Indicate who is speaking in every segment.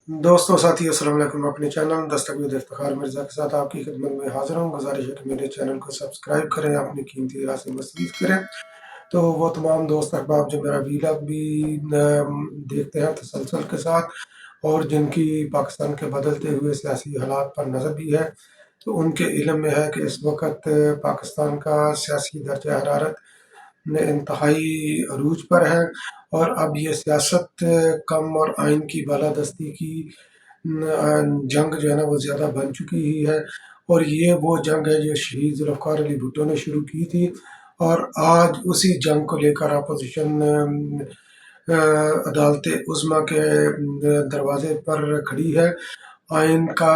Speaker 1: دوستوں ساتھی السلام علیکم۔ اپنے چینل دستگیر افتخار مرزا کے ساتھ آپ کی خدمت میں حاضر ہوں۔ گزارش ہے کہ میرے چینل کو سبسکرائب کریں، اپنی قیمتی رائے سے مصروف کریں۔ تو وہ تمام دوست احباب جو میرا ویلاگ بھی دیکھتے ہیں تسلسل کے ساتھ، اور جن کی پاکستان کے بدلتے ہوئے سیاسی حالات پر نظر بھی ہے، تو ان کے علم میں ہے کہ اس وقت پاکستان کا سیاسی درجہ حرارت انتہائی عروج پر ہے، اور اب یہ سیاست کم اور آئین کی بالادستی کی جنگ جو ہے نا وہ زیادہ بن چکی ہی ہے۔ اور یہ وہ جنگ ہے جو شہید ذوالفقار علی بھٹو نے شروع کی تھی، اور آج اسی جنگ کو لے کر اپوزیشن عدالت عظمیٰ کے دروازے پر کھڑی ہے۔ آئین کا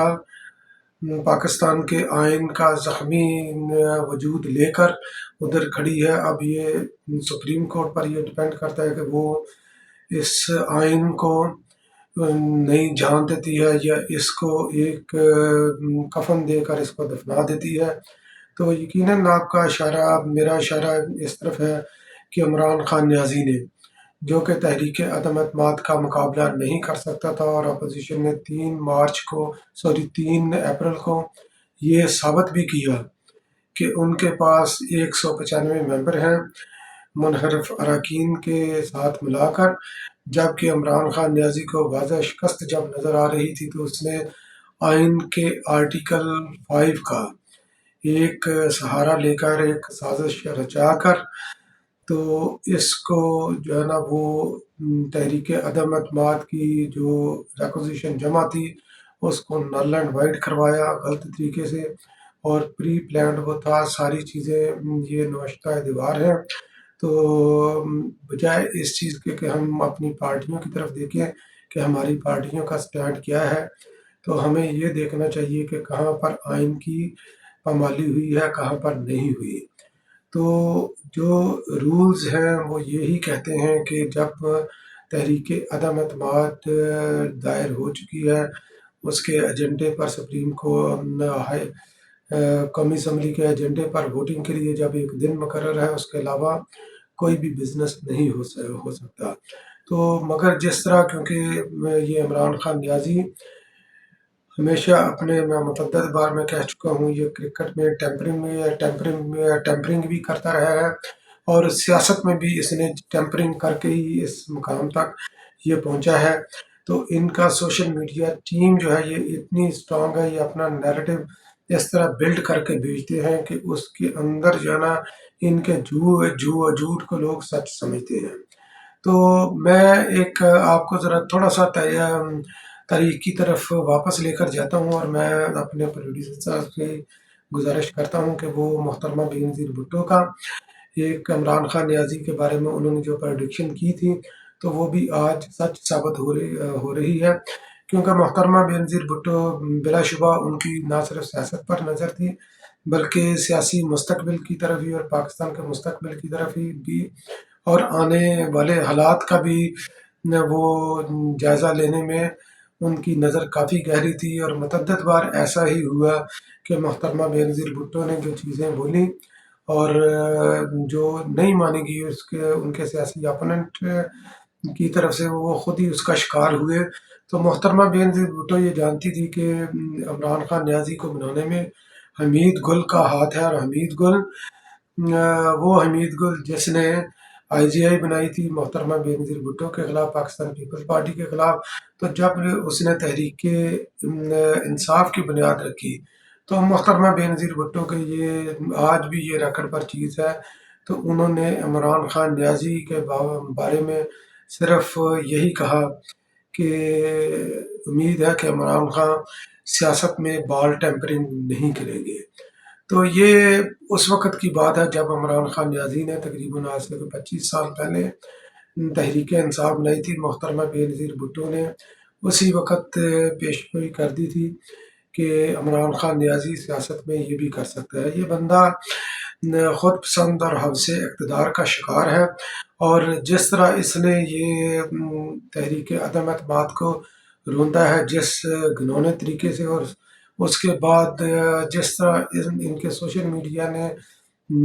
Speaker 1: پاکستان کے آئین کا زخمی وجود لے کر ادھر کھڑی ہے۔ اب یہ سپریم کورٹ پر یہ ڈپینڈ کرتا ہے کہ وہ اس آئین کو نئی جان دیتی ہے یا اس کو ایک کفن دے کر اس کو دفنا دیتی ہے۔ تو یقیناً آپ کا اشارہ، میرا اشارہ اس طرف ہے کہ عمران خان نیازی نے، جو کہ تحریک عدم اعتماد کا مقابلہ نہیں کر سکتا تھا، اور اپوزیشن نے 3 اپریل کو یہ ثابت بھی کیا کہ ان کے پاس 195 ممبر ہیں منحرف اراکین کے ساتھ ملا کر، جبکہ عمران خان نیازی کو واضح شکست جب نظر آ رہی تھی تو اس نے آئین کے آرٹیکل 5 کا ایک سہارا لے کر، ایک سازش رچا کر، تو اس کو جو ہے نا وہ تحریک عدم اعتماد کی جو ریکوزیشن جمع تھی اس کو نل اینڈ وائڈ کروایا غلط طریقے سے، اور پری پلانڈ وہ تھا، ساری چیزیں یہ نوشتہ دیوار ہیں۔ تو بجائے اس چیز کے کہ ہم اپنی پارٹیوں کی طرف دیکھیں کہ ہماری پارٹیوں کا سٹینڈ کیا ہے، تو ہمیں یہ دیکھنا چاہیے کہ کہاں پر آئین کی پامالی ہوئی ہے، کہاں پر نہیں ہوئی۔ تو جو رولز ہیں وہ یہی کہتے ہیں کہ جب تحریک عدم اعتماد دائر ہو چکی ہے، اس کے ایجنڈے پر سپریم کو قومی اسمبلی کے ایجنڈے پر ووٹنگ کے لیے جب ایک دن مقرر ہے، اس کے علاوہ کوئی بھی بزنس نہیں ہو سکتا۔ تو مگر جس طرح، کیونکہ یہ عمران خان نیازی ہمیشہ اپنے، میں متعدد بار میں کہہ چکا ہوں، یہ کرکٹ میں ٹیمپرنگ بھی کرتا رہا ہے، اور سیاست میں بھی اس نے ٹیمپرنگ کر کے ہی اس مقام تک یہ پہنچا ہے۔ تو ان کا سوشل میڈیا ٹیم جو ہے یہ اتنی اسٹرانگ ہے، یہ اپنا نیریٹو اس طرح بلڈ کر کے بھیجتے ہیں کہ اس کے اندر جو ہے نا ان کے جھوٹ کو لوگ سچ سمجھتے ہیں۔ تو میں ایک آپ کو ذرا تھوڑا سا تاریخ کی طرف واپس لے کر جاتا ہوں، اور میں اپنے پروڈیوسر صاحب سے گزارش کرتا ہوں کہ وہ محترمہ بینظیر بھٹو کا ایک عمران خان نیازی کے بارے میں انہوں نے جو پریڈکشن کی تھی، تو وہ بھی آج سچ ثابت ہو رہی ہے، کیونکہ محترمہ بینظیر بھٹو بلا شبہ ان کی نہ صرف سیاست پر نظر تھی بلکہ سیاسی مستقبل کی طرف بھی، اور پاکستان کے مستقبل کی طرف بھی، اور آنے والے حالات کا بھی وہ جائزہ لینے میں ان کی نظر کافی گہری تھی۔ اور متعدد بار ایسا ہی ہوا کہ محترمہ بینظیر بھٹو نے جو چیزیں بولی اور جو نہیں مانی گئی ان کے سیاسی اپوننٹ کی طرف سے، وہ خود ہی اس کا شکار ہوئے۔ تو محترمہ بینظیر بھٹو یہ جانتی تھی کہ عمران خان نیازی کو بنانے میں حمید گل کا ہاتھ ہے، اور حمید گل، وہ حمید گل جس نے IGI بنائی تھی محترمہ بینظیر بھٹو کے خلاف، پاکستان پیپلز پارٹی کے خلاف، تو جب اس نے تحریک انصاف کی بنیاد رکھی، تو محترمہ بینظیر بھٹو کے یہ آج بھی یہ ریکارڈ پر چیز ہے، تو انہوں نے عمران خان نیازی کے بارے میں صرف یہی کہا کہ امید ہے کہ عمران خان سیاست میں بال ٹیمپرنگ نہیں کریں گے۔ تو یہ اس وقت کی بات ہے جب عمران خان نیازی نے تقریباً آج سے 25 سال پہلے تحریک انصاف بنائی تھی۔ محترمہ بینظیر بھٹو نے اسی وقت پیشگوئی کر دی تھی کہ عمران خان نیازی سیاست میں یہ بھی کر سکتا ہے۔ یہ بندہ خود پسند اور حوث اقتدار کا شکار ہے، اور جس طرح اس نے یہ تحریک عدم اعتماد کو روندا ہے جس گھنونے طریقے سے، اور اس کے بعد جس طرح ان کے سوشل میڈیا نے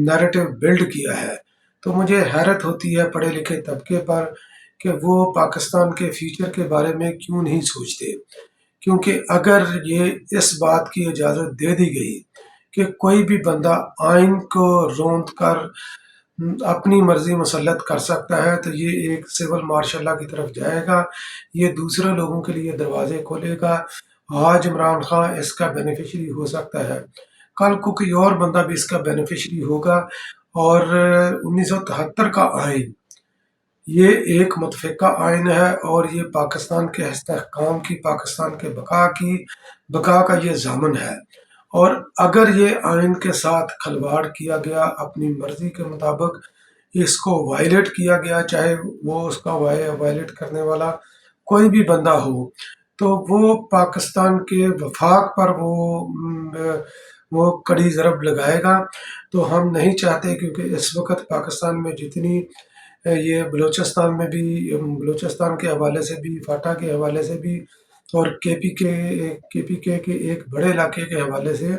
Speaker 1: نیریٹو بلڈ کیا ہے، تو مجھے حیرت ہوتی ہے پڑھے لکھے طبقے پر کہ وہ پاکستان کے فیوچر کے بارے میں کیوں نہیں سوچتے، کیونکہ اگر یہ اس بات کی اجازت دے دی گئی کہ کوئی بھی بندہ آئین کو روند کر اپنی مرضی مسلط کر سکتا ہے، تو یہ ایک سول مارشل لا کی طرف جائے گا، یہ دوسرے لوگوں کے لیے دروازے کھولے گا۔ آج عمران خان اس کا بینیفیشری ہو سکتا ہے، کل کو کوئی اور بندہ بھی اس کا بینیفیشری ہوگا، اور 1973 کا آئین یہ ایک متفقہ آئین ہے، اور یہ پاکستان کے استحکام کی، پاکستان کے بقا کا یہ ضامن ہے۔ اور اگر یہ آئین کے ساتھ کھلواڑ کیا گیا، اپنی مرضی کے مطابق اس کو وائلیٹ کیا گیا، چاہے وہ اس کا وائلیٹ کرنے والا کوئی بھی بندہ ہو، تو وہ پاکستان کے وفاق پر وہ کڑی ضرب لگائے گا۔ تو ہم نہیں چاہتے، کیونکہ اس وقت پاکستان میں جتنی یہ بلوچستان میں بھی، بلوچستان کے حوالے سے بھی، فاٹا کے حوالے سے بھی، اور کے پی کے ایک بڑے علاقے کے حوالے سے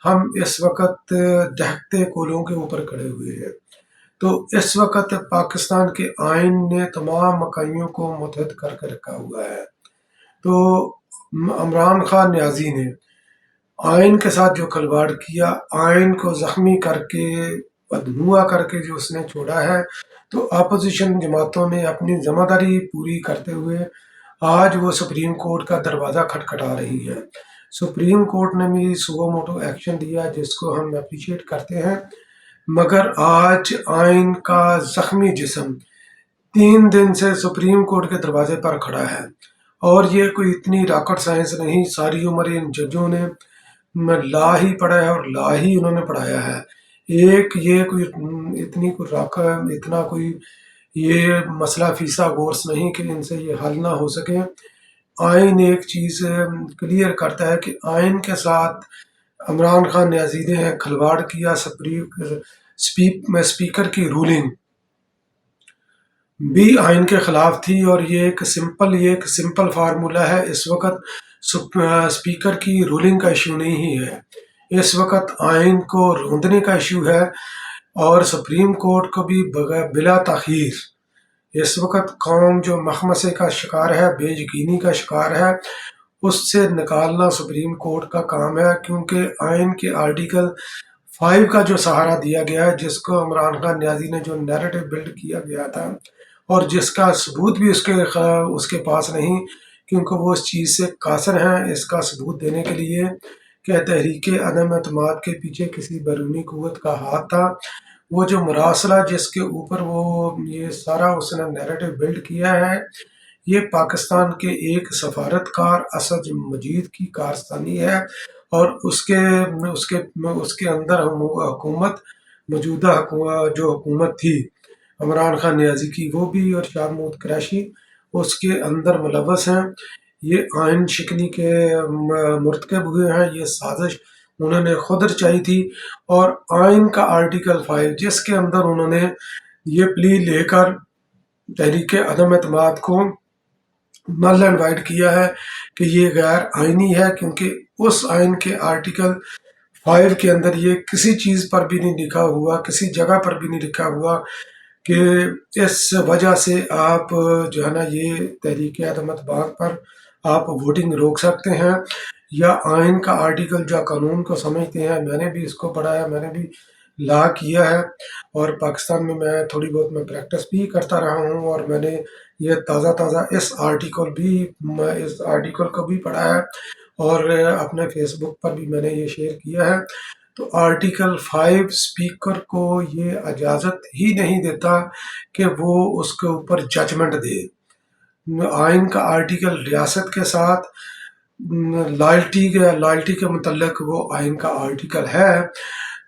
Speaker 1: ہم اس وقت دہتے کولوں کے اوپر کھڑے ہوئے ہیں۔ تو اس وقت پاکستان کے آئین نے تمام مکائیوں کو متحد کر کے رکھا ہوا ہے۔ تو عمران خان نیازی نے آئین کے ساتھ جو کھلواڑ کیا، آئین کو زخمی کر کے، بدنوا کر کے جو اس نے چھوڑا ہے، تو اپوزیشن جماعتوں نے اپنی ذمہ داری پوری کرتے ہوئے آج وہ سپریم کورٹ کا دروازہ کھٹکھٹا رہی ہے۔ سپریم کورٹ نے بھی سو موٹو ایکشن لیا، جس کو ہم اپریشیٹ کرتے ہیں، مگر آج آئین کا زخمی جسم 3 دن سے سپریم کورٹ کے دروازے پر کھڑا ہے، اور یہ کوئی اتنی راکٹ سائنس نہیں، ساری عمر ان ججوں نے لا ہی پڑھا ہے، اور لا ہی انہوں نے پڑھایا ہے۔ یہ کوئی اتنا کوئی یہ مسئلہ فیسا گورس نہیں کہ ان سے یہ حل نہ ہو سکے۔ آئین ایک چیز کلیئر کرتا ہے کہ آئین کے ساتھ عمران خان نیازی نے کھلواڑ کیا۔ اسپیکر کی رولنگ بھی آئین کے خلاف تھی، اور یہ ایک سمپل فارمولا ہے۔ اس وقت اسپیکر کی رولنگ کا ایشو نہیں ہے، اس وقت آئین کو روندنے کا ایشو ہے، اور سپریم کورٹ کو بھی بلا تاخیر اس وقت قوم جو مخمصے کا شکار ہے، بے یقینی کا شکار ہے، اس سے نکالنا سپریم کورٹ کا کام ہے، کیونکہ آئین کے آرٹیکل 5 کا جو سہارا دیا گیا ہے، جس کو عمران خان نیازی نے جو نیریٹو بلڈ کیا گیا تھا، اور جس کا ثبوت بھی اس کے پاس نہیں، کیونکہ وہ اس چیز سے قاصر ہیں اس کا ثبوت دینے کے لیے کہ تحریک عدم اعتماد کے پیچھے کسی بیرونی قوت کا ہاتھ تھا۔ وہ جو مراسلہ جس کے اوپر وہ یہ سارا اس نے نیریٹو بلڈ کیا ہے، یہ پاکستان کے ایک سفارتکار اسد مجید کی کارستانی ہے، اور اس کے اندر حکومت، موجودہ جو حکومت تھی عمران خان نیازی کی، وہ بھی، اور شاہ محمود قریشی اس کے اندر ملوث ہیں۔ یہ آئین شکنی کے مرتکب ہوئے ہیں، یہ سازش انہوں نے خود رچائی تھی، اور آئین کا آرٹیکل 5 جس کے اندر انہوں نے یہ پلی لے کر تحریک عدم اعتماد کو نل اینڈ وائڈ کیا ہے کہ یہ غیر آئینی ہے، کیونکہ اس آئین کے آرٹیکل 5 کے اندر یہ کسی چیز پر بھی نہیں لکھا ہوا، کسی جگہ پر بھی نہیں لکھا ہوا کہ اس وجہ سے آپ جو ہے نا یہ تحریک عدم اعتماد پر آپ ووٹنگ روک سکتے ہیں، یا آئین کا آرٹیکل جو قانون کو سمجھتے ہیں۔ میں نے بھی اس کو پڑھا ہے، میں نے بھی لا کیا ہے، اور پاکستان میں تھوڑی بہت میں پریکٹس بھی کرتا رہا ہوں، اور میں نے یہ تازہ اس آرٹیکل کو بھی پڑھا ہے، اور اپنے فیس بک پر بھی میں نے یہ شیئر کیا ہے۔ تو آرٹیکل 5 اسپیکر کو یہ اجازت ہی نہیں دیتا کہ وہ اس کے اوپر ججمنٹ دے۔ آئین کا آرٹیکل ریاست کے ساتھ لائلٹی کے متعلق وہ آئین کا آرٹیکل ہے،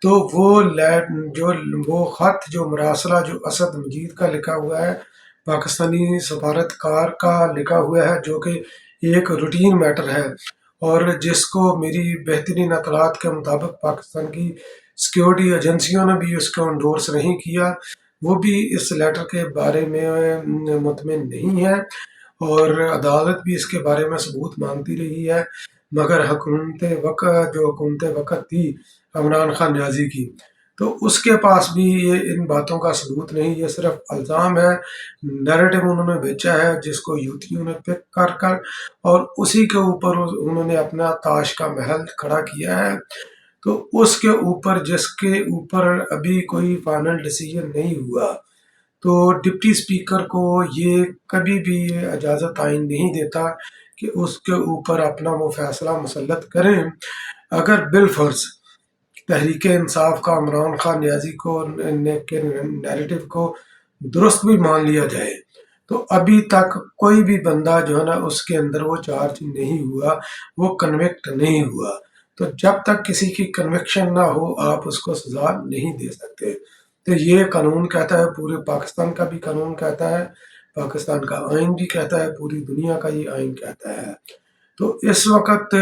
Speaker 1: تو وہ خط جو مراسلہ جو اسد مجید کا لکھا ہوا ہے، پاکستانی سفارتکار کا لکھا ہوا ہے، جو کہ ایک روٹین میٹر ہے، اور جس کو میری بہترین اطلاعات کے مطابق پاکستان کی سیکیورٹی ایجنسیوں نے بھی اس کو انڈورس نہیں کیا، وہ بھی اس لیٹر کے بارے میں مطمئن نہیں ہے، اور عدالت بھی اس کے بارے میں ثبوت مانگتی رہی ہے، مگر حکومت وقت تھی عمران خان نیازی کی، تو اس کے پاس بھی یہ ان باتوں کا ثبوت نہیں، یہ صرف الزام ہے، نیریٹو انہوں نے بیچا ہے جس کو یوتھیوں نے پک کر اور اسی کے اوپر انہوں نے اپنا تاش کا محل کھڑا کیا ہے۔ تو اس کے اوپر جس کے اوپر ابھی کوئی فائنل ڈیسیجن نہیں ہوا، تو ڈپٹی اسپیکر کو یہ کبھی بھی یہ اجازت آئین نہیں دیتا کہ اس کے اوپر اپنا وہ فیصلہ مسلط کریں۔ اگر بالفرض تحریک انصاف کا عمران خان نیازی کے نیریٹو کو درست بھی مان لیا جائے، تو ابھی تک کوئی بھی بندہ جو ہے نا اس کے اندر وہ چارج نہیں ہوا، وہ کنوکٹ نہیں ہوا۔ تو جب تک کسی کی کنوکشن نہ ہو آپ اس کو سزا نہیں دے سکتے۔ تو یہ قانون کہتا ہے، پورے پاکستان کا بھی قانون کہتا ہے، پاکستان کا آئین بھی کہتا ہے، پوری دنیا کا یہ آئین کہتا ہے۔ تو اس وقت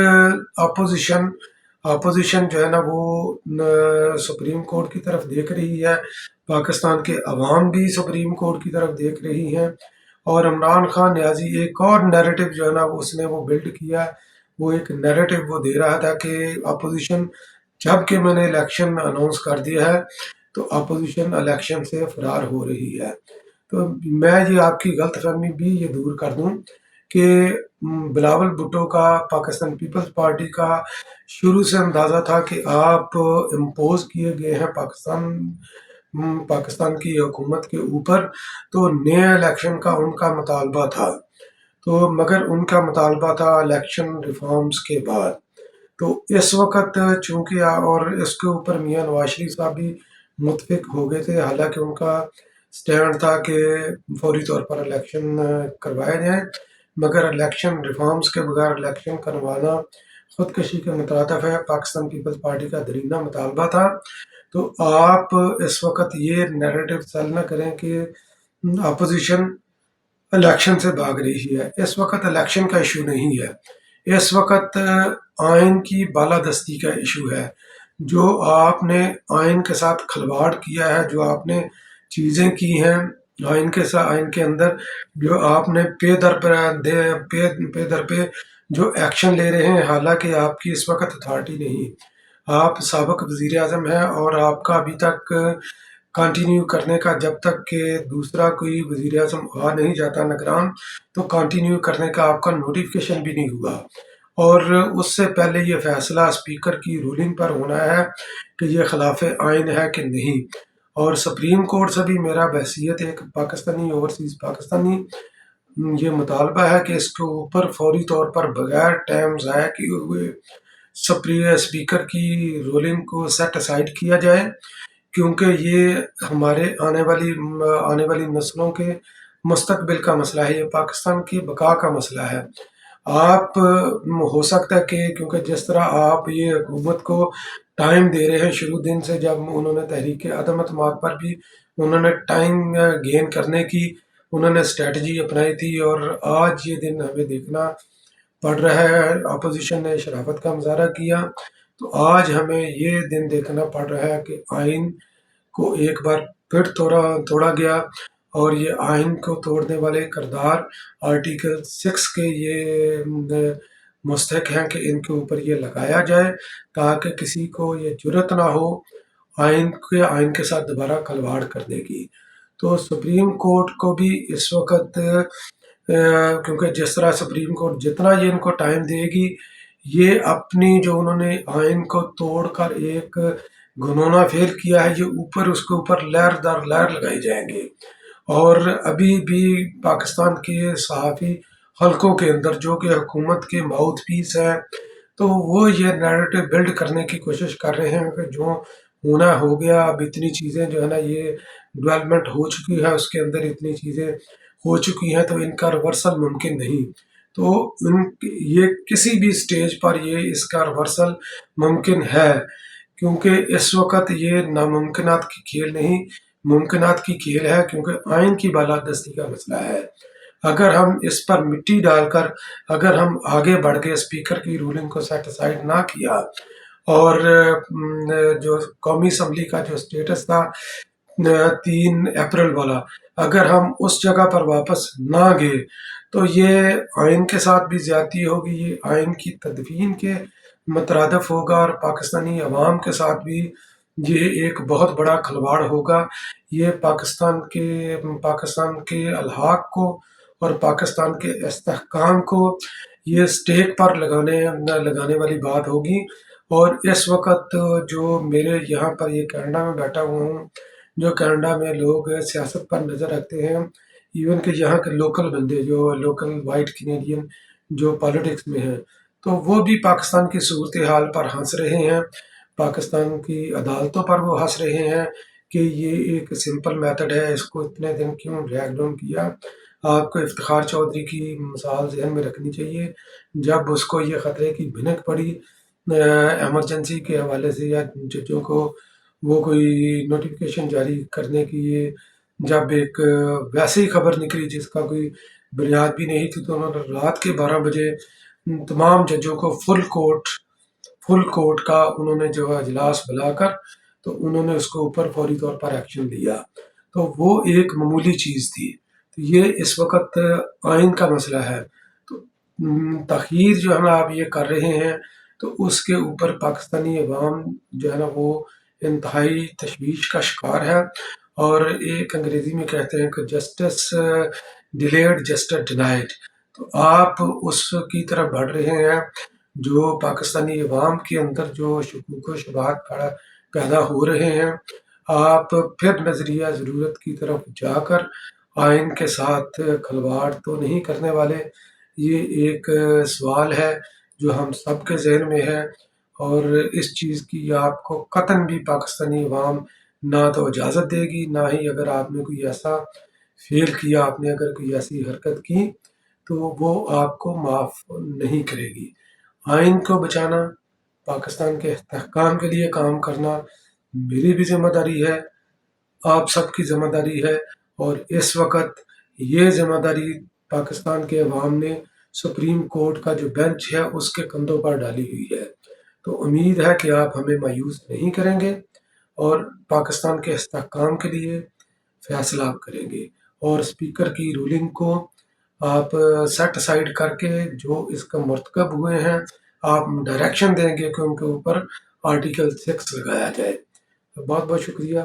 Speaker 1: اپوزیشن جو ہے نا وہ سپریم کورٹ کی طرف دیکھ رہی ہے، پاکستان کے عوام بھی سپریم کورٹ کی طرف دیکھ رہی ہیں، اور عمران خان نیازی ایک اور نیریٹو جو ہے نا اس نے وہ بلڈ کیا، وہ ایک نیریٹو وہ دے رہا تھا کہ اپوزیشن، جب کہ میں نے الیکشن اناؤنس کر دیا ہے تو اپوزیشن الیکشن سے فرار ہو رہی ہے۔ تو میں یہ آپ کی غلط فہمی بھی یہ دور کر دوں کہ بلاول بھٹو کا پاکستان پیپلز پارٹی کا شروع سے اندازہ تھا کہ آپ امپوز کیے گئے ہیں پاکستان کی حکومت کے اوپر، تو نئے الیکشن کا ان کا مطالبہ تھا، تو مگر ان کا مطالبہ تھا الیکشن ریفارمز کے بعد۔ تو اس وقت چونکہ اور اس کے اوپر میاں نواز شریف صاحب بھی متفق ہو گئے تھے، حالانکہ ان کا سٹینڈ تھا کہ فوری طور پر الیکشن کروائے جائیں، مگر الیکشن ریفارمز کے بغیر الیکشن کروانا خودکشی کے مترادف ہے، پاکستان پیپلز پارٹی کا درینہ مطالبہ تھا۔ تو آپ اس وقت یہ نیریٹو سیل نہ کریں کہ اپوزیشن الیکشن سے بھاگ رہی ہے۔ اس وقت الیکشن کا ایشو نہیں ہے، اس وقت آئین کی بالادستی کا ایشو ہے۔ جو آپ نے آئین کے ساتھ کھلواڑ کیا ہے، جو آپ نے چیزیں کی ہیں آئین کے ساتھ، آئین کے اندر جو آپ نے پے در پہ جو ایکشن لے رہے ہیں، حالانکہ آپ کی اس وقت اتھارٹی نہیں، آپ سابق وزیر اعظم ہیں اور آپ کا ابھی تک کنٹینیو کرنے کا، جب تک کہ دوسرا کوئی وزیر اعظم آ نہیں جاتا نگران، تو کنٹینیو کرنے کا آپ کا نوٹیفیکیشن بھی نہیں ہوا، اور اس سے پہلے یہ فیصلہ اسپیکر کی رولنگ پر ہونا ہے کہ یہ خلاف آئین ہے کہ نہیں۔ اور سپریم کورٹ سے بھی میرا بحیثیت ایک پاکستانی، اوورسیز پاکستانی، یہ مطالبہ ہے کہ اس کے اوپر فوری طور پر بغیر ٹائم ضائع کیے ہوئے اسپیکر کی رولنگ کو سیٹ اسائڈ کیا جائے، کیونکہ یہ ہمارے آنے والی نسلوں کے مستقبل کا مسئلہ ہے، یہ پاکستان کی بقا کا مسئلہ ہے۔ آپ ہو سکتا ہے کہ کیونکہ جس طرح آپ یہ حکومت کو ٹائم دے رہے ہیں، شروع دن سے جب انہوں نے تحریک عدم اعتماد پر بھی انہوں نے ٹائم گین کرنے کی انہوں نے اسٹریٹجی اپنائی تھی، اور آج یہ دن ہمیں دیکھنا پڑ رہا ہے، اپوزیشن نے شرافت کا مظاہرہ کیا، تو آج ہمیں یہ دن دیکھنا پڑ رہا ہے کہ آئین کو ایک بار پھر توڑا گیا، اور یہ آئین کو توڑنے والے کردار آرٹیکل 6 کے یہ مستحق ہیں کہ ان کے اوپر یہ لگایا جائے، تاکہ کسی کو یہ جرت نہ ہو آئین کے ساتھ دوبارہ کھلواڑ کرنے کی۔ تو سپریم کورٹ کو بھی اس وقت کیونکہ جس طرح سپریم کورٹ جتنا یہ ان کو ٹائم دے گی، یہ اپنی جو انہوں نے آئین کو توڑ کر ایک گھنونا فیل کیا ہے، یہ اس کے اوپر لہر در لہر لگائی جائیں گے۔ اور ابھی بھی پاکستان کے صحافی حلقوں کے اندر جو کہ حکومت کے ماؤتھ پیس ہیں، تو وہ یہ نیریٹو بلڈ کرنے کی کوشش کر رہے ہیں کہ جو ہونا ہو گیا، اب اتنی چیزیں جو ہے نا یہ ڈیولپمنٹ ہو چکی ہے، اس کے اندر اتنی چیزیں ہو چکی ہیں، تو ان کا ریورسل ممکن نہیں۔ تو یہ کسی بھی سٹیج پر یہ اس کا ریورسل ممکن ہے، کیونکہ اس وقت یہ ناممکنات کی کھیل نہیں، ممکنات کی کھیل ہے، کیونکہ آئین کی بالادستی کا مسئلہ ہے۔ اگر ہم اس پر مٹی ڈال کر اگر ہم آگے بڑھ گئے، اسپیکر کی رولنگ کو سیٹ اسائڈ نہ کیا، اور جو قومی اسمبلی کا جو سٹیٹس تھا 3 اپریل والا، اگر ہم اس جگہ پر واپس نہ گئے، تو یہ آئین کے ساتھ بھی زیادتی ہوگی، یہ آئین کی تدوین کے مترادف ہوگا، اور پاکستانی عوام کے ساتھ بھی یہ ایک بہت بڑا کھلواڑ ہوگا۔ یہ پاکستان کے الحاق کو اور پاکستان کے استحکام کو یہ اسٹیک پر لگانے والی بات ہوگی۔ اور اس وقت جو میرے یہاں پر یہ کینیڈا میں بیٹھا ہوا ہوں، جو کینیڈا میں لوگ سیاست پر نظر رکھتے ہیں، ایون کہ یہاں کے لوکل بندے جو لوکل وائٹ کینیڈین جو پالیٹکس میں ہیں، تو وہ بھی پاکستان کی صورتحال پر ہنس رہے ہیں، پاکستان کی عدالتوں پر وہ ہنس رہے ہیں کہ یہ ایک سمپل میتھڈ ہے، اس کو اتنے دن کیوں ڈریگ ڈاؤن کیا۔ آپ کو افتخار چودھری کی مثال ذہن میں رکھنی چاہیے، جب اس کو یہ خطرے کی بھنک پڑی ایمرجنسی کے حوالے سے یا ججوں کو وہ کوئی نوٹیفکیشن جاری کرنے کی، یہ جب ایک ویسے ہی خبر نکلی جس کا کوئی بنیاد بھی نہیں تھی، تو انہوں نے رات کے 12 بجے تمام ججوں کو فل کورٹ کا انہوں نے جو اجلاس بلا کر تو انہوں نے اس کے اوپر فوری طور پر ایکشن لیا۔ تو وہ ایک معمولی چیز تھی۔ تو یہ اس وقت آئین کا مسئلہ ہے۔ تو تاخیر جو ہے نا آپ یہ کر رہے ہیں، تو اس کے اوپر پاکستانی عوام جو ہے نا وہ انتہائی تشویش کا شکار ہے۔ اور ایک انگریزی میں کہتے ہیں کہ جسٹس ڈیلیڈ جسٹس ڈینائڈ۔ تو آپ اس کی طرف بڑھ رہے ہیں، جو پاکستانی عوام کے اندر جو شکوک و شبہات پیدا ہو رہے ہیں، آپ پھر نظریہ ضرورت کی طرف جا کر آئین کے ساتھ کھلواڑ تو نہیں کرنے والے۔ یہ ایک سوال ہے جو ہم سب کے ذہن میں ہے، اور اس چیز کی آپ کو قطعاً بھی پاکستانی عوام نہ تو اجازت دے گی، نہ ہی اگر آپ نے کوئی ایسا فیل کیا، آپ نے اگر کوئی ایسی حرکت کی تو وہ آپ کو معاف نہیں کرے گی۔ آئین کو بچانا، پاکستان کے استحکام کے لیے کام کرنا میری بھی ذمہ داری ہے، آپ سب کی ذمہ داری ہے، اور اس وقت یہ ذمہ داری پاکستان کے عوام نے سپریم کورٹ کا جو بینچ ہے اس کے کندھوں پر ڈالی ہوئی ہے۔ تو امید ہے کہ آپ ہمیں مایوس نہیں کریں گے اور پاکستان کے استحکام کے لیے فیصلہ آپ کریں گے، اور اسپیکر کی رولنگ کو آپ سیٹ اسائڈ کر کے جو اس کا مرتکب ہوئے ہیں، آپ ڈائریکشن دیں گے کہ ان کے اوپر آرٹیکل 6 لگایا جائے۔ تو بہت بہت شکریہ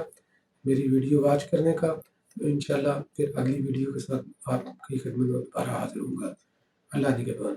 Speaker 1: میری ویڈیو واچ کرنے کا۔ انشاءاللہ پھر اگلی ویڈیو کے ساتھ آپ کی خدمت میں دوبارہ حاضر ہوں گا۔ اللہ نگہبان۔